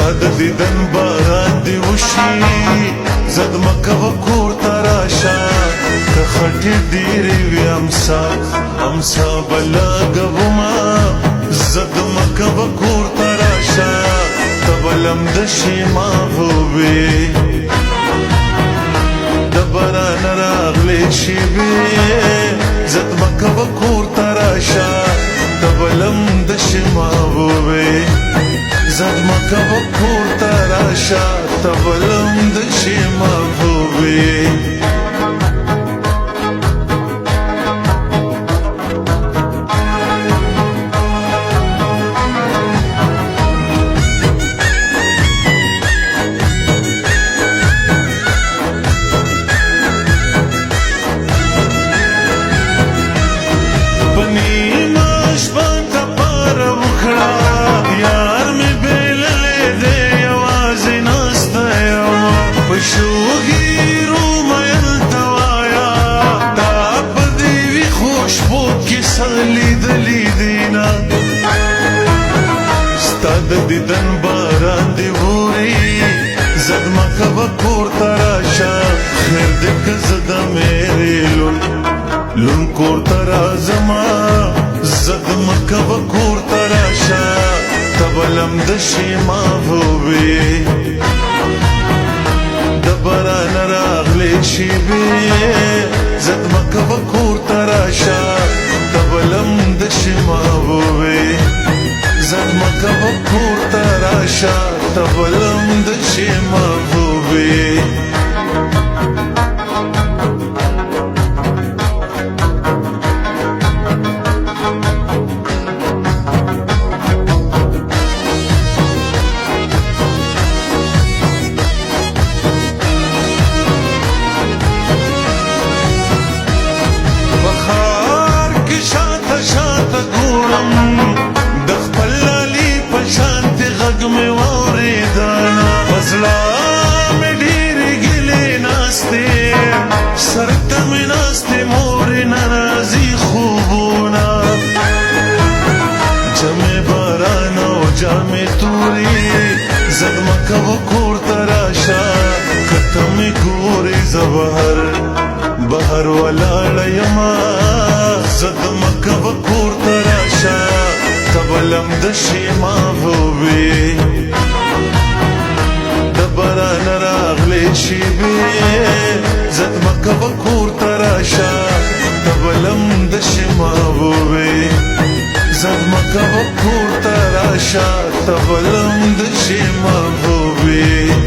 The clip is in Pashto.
ستاد دیدن باران دی وشي زد مکه و کور تراشا که خټې ډېرې وي امسا بلګوما زد مکه و کور تراشا تبلم د شیما وې د باران راغلی شي زد مکه و کور تراشا تبلم د شیما وې زد مکه و کور تراشا تبلم د شیما وې ستاد دیدن باران دی ووري زد مکه و کور تراشا خیر دې که زد میرے لون کور ترازما زد مکه و کور تراشا تبلم د شیما وې د باران راغلی شي زد مکه و کور تراشا تبلم د شیما وې زد مکه و کور تراشا تبلم د شیما وې سرته می ناستی موری نرازی خوبونا جمع باران و جامع توری زد مکه و کور تراشا کتمی گوری بهر ولاړ یما زد مکه و کور تراشا تبلم د شیما وې د باران راغلی شي زد مکه و کور تراشا تبلم د شیما وې زد مکه و کور تراشا تبلم د شیما وې